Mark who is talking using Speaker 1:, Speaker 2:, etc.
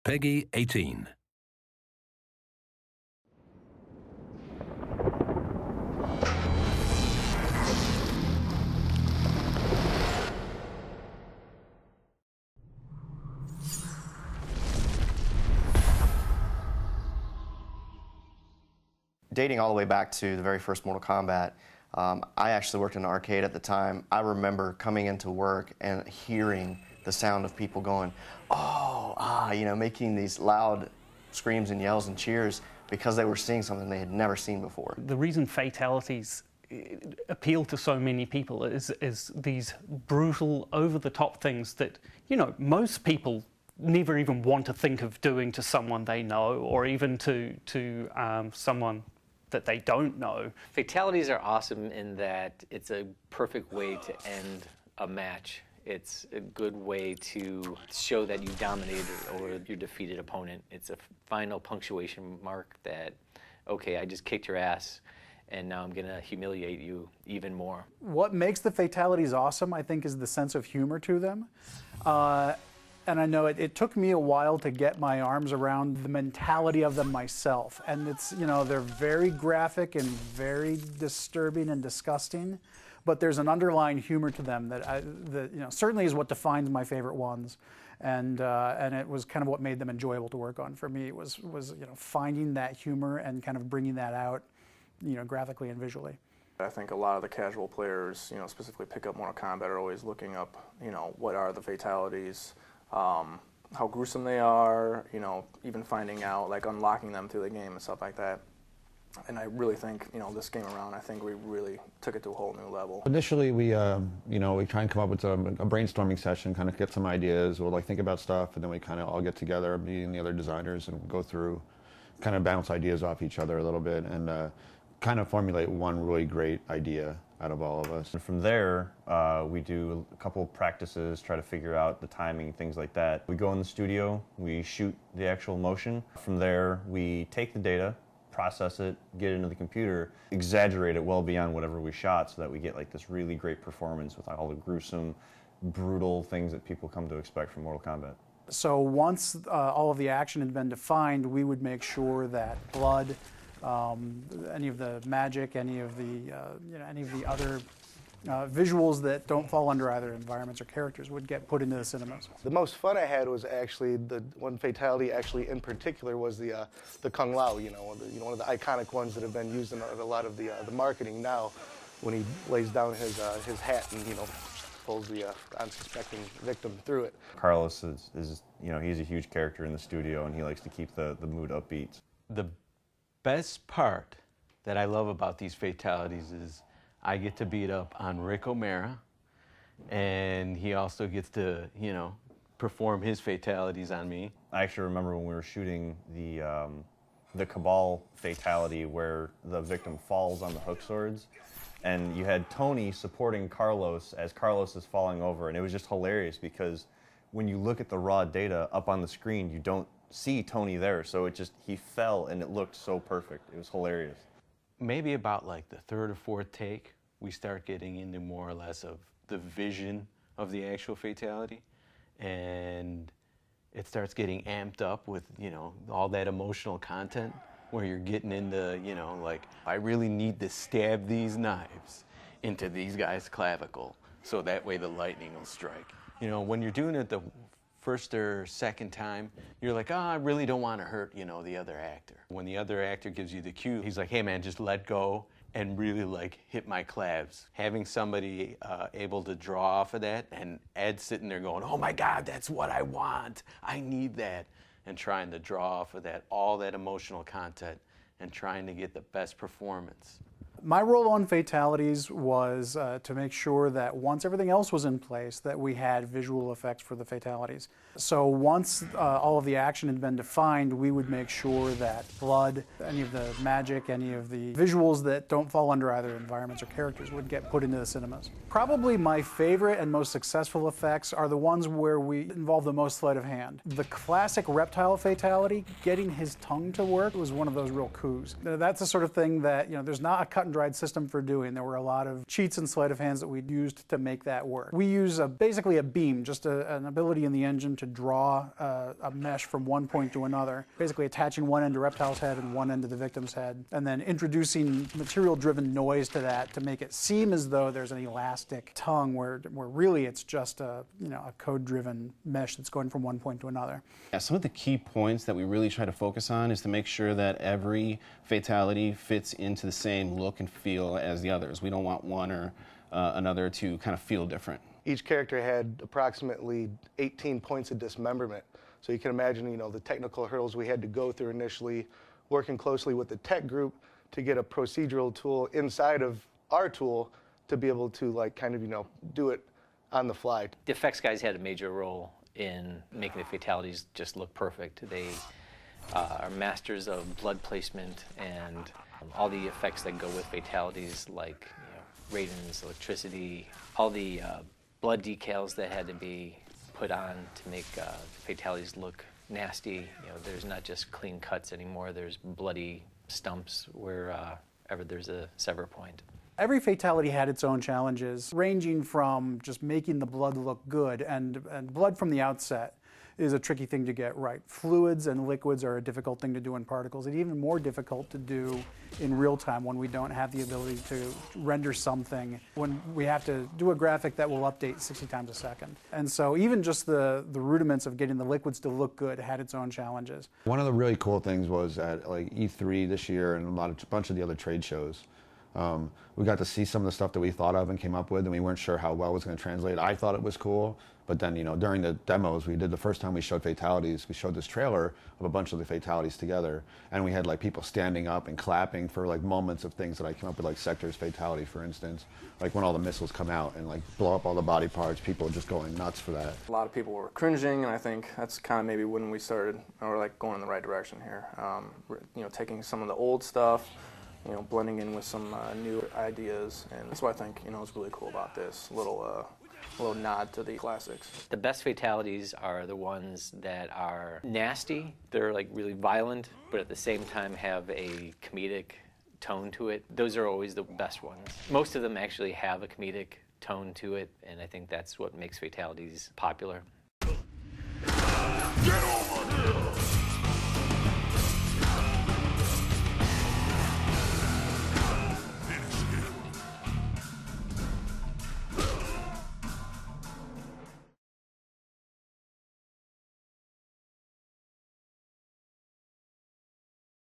Speaker 1: Peggy 18.
Speaker 2: Dating all the way back to the very first Mortal Kombat, I actually worked in an arcade at the time. I remember coming into work and hearing the sound of people going, oh, ah, you know, making these loud screams and yells and cheers because they were seeing something they had never seen before.
Speaker 3: The reason fatalities appeal to so many people is these brutal, over-the-top things that, you know, most people never even want to think of doing to someone they know, or even to someone that they don't know.
Speaker 4: Fatalities are awesome in that it's a perfect way to end a match. It's a good way to show that you dominated over your defeated opponent. It's a final punctuation mark that, okay, I just kicked your ass, and now I'm gonna humiliate you even more.
Speaker 5: What makes the fatalities awesome, I think, is the sense of humor to them. And I know it took me a while to get my arms around the mentality of them myself. And it's, you know, they're very graphic and very disturbing and disgusting, but there's an underlying humor to them that you know, certainly is what defines my favorite ones. And it was kind of what made them enjoyable to work on for me, was you know, finding that humor and kind of bringing that out, you know, graphically and visually.
Speaker 6: I think a lot of the casual players, you know, specifically pick up Mortal Kombat, are always looking up, you know, what are the fatalities, how gruesome they are, you know, even finding out, like, unlocking them through the game and stuff like that. And I really think, you know, this game around, I think we really took it to a whole new level.
Speaker 7: Initially, we, you know, we try and come up with a brainstorming session, kind of get some ideas, or like think about stuff, and then we kind of all get together, me and the other designers, and go through, kind of bounce ideas off each other a little bit, and kind of formulate one really great idea out of all of us.
Speaker 8: And from there, we do a couple of practices, try to figure out the timing, things like that. We go in the studio, we shoot the actual motion. From there, we take the data, process it, get it into the computer, exaggerate it well beyond whatever we shot so that we get like this really great performance with all the gruesome, brutal things that people come to expect from Mortal Kombat.
Speaker 5: So once all of the action had been defined, we would make sure that blood, any of the magic, any of the you know, any of the other visuals that don't fall under either environments or characters would get put into the cinemas.
Speaker 9: The most fun I had was actually the one fatality, actually in particular, was the Kung Lao. You know, one of the iconic ones that have been used in a lot of the marketing now, when he lays down his hat and, you know, pulls the unsuspecting victim through it.
Speaker 8: Carlos is you know, he's a huge character in the studio, and he likes to keep the mood upbeat.
Speaker 10: The best part that I love about these fatalities is I get to beat up on Rick O'Mara, and he also gets to, you know, perform his fatalities on me.
Speaker 8: I actually remember when we were shooting the Cabal fatality where the victim falls on the hook swords, and you had Tony supporting Carlos as Carlos is falling over, and it was just hilarious because when you look at the raw data up on the screen, you don't see Tony there, so it just, he fell and it looked so perfect. It was hilarious.
Speaker 10: Maybe about like the third or fourth take, we start getting into more or less of the vision of the actual fatality, and it starts getting amped up with, you know, all that emotional content where you're getting into, you know, like, I really need to stab these knives into these guys' clavicle so that way the lightning will strike. You know, when you're doing it the first or second time, you're like, oh, I really don't want to hurt, you know, the other actor. When the other actor gives you the cue, he's like, hey man, just let go and really like hit my clavs. Having somebody able to draw off of that, and Ed sitting there going, oh my God, that's what I want. I need that. And trying to draw off of that, all that emotional content, and trying to get the best performance.
Speaker 5: My role on fatalities was to make sure that once everything else was in place, that we had visual effects for the fatalities. So once all of the action had been defined, we would make sure that blood, any of the magic, any of the visuals that don't fall under either environments or characters would get put into the cinemas. Probably my favorite and most successful effects are the ones where we involve the most sleight of hand. The classic reptile fatality, getting his tongue to work, was one of those real coups. That's the sort of thing that, you know, there's not a cut and cut-and-dried system for doing. There were a lot of cheats and sleight of hands that we used to make that work. We use basically a beam, just an ability in the engine to draw a mesh from one point to another, basically attaching one end to Reptile's head and one end to the victim's head, and then introducing material-driven noise to that to make it seem as though there's an elastic tongue where really it's just a code-driven mesh that's going from one point to another.
Speaker 1: Yeah, some of the key points that we really try to focus on is to make sure that every fatality fits into the same look and feel as the others. We don't want one or another to kind of feel different.
Speaker 9: Each character had approximately 18 points of dismemberment. So you can imagine, the technical hurdles we had to go through initially, working closely with the tech group to get a procedural tool inside of our tool to be able to do it on the fly.
Speaker 4: The effects guys had a major role in making the fatalities just look perfect. They are masters of blood placement and all the effects that go with fatalities, like radons, electricity, all the blood decals that had to be put on to make fatalities look nasty. There's not just clean cuts anymore. There's bloody stumps wherever there's a sever point.
Speaker 5: Every fatality had its own challenges, ranging from just making the blood look good, and blood from the outset is a tricky thing to get right. Fluids and liquids are a difficult thing to do in particles. It's even more difficult to do in real time when we don't have the ability to render something, when we have to do a graphic that will update 60 times a second. And so even just the rudiments of getting the liquids to look good had its own challenges.
Speaker 7: One of the really cool things was at E3 this year and a bunch of the other trade shows. We got to see some of the stuff that we thought of and came up with, and we weren't sure how well it was going to translate. I thought it was cool, but then, during the demos we did, the first time we showed fatalities, we showed this trailer of a bunch of the fatalities together, and we had people standing up and clapping for moments of things that I came up with, like Sector's fatality, for instance, when all the missiles come out and blow up all the body parts, people just going nuts for that.
Speaker 6: A lot of people were cringing, and I think that's kind of maybe when we started, or going in the right direction here. Taking some of the old stuff, blending in with some new ideas, and that's what I think is really cool about this little nod to the classics.
Speaker 4: The best fatalities are the ones that are nasty. They're really violent, but at the same time have a comedic tone to it. Those are always the best ones. Most of them actually have a comedic tone to it, and I think that's what makes fatalities popular.
Speaker 11: Get over!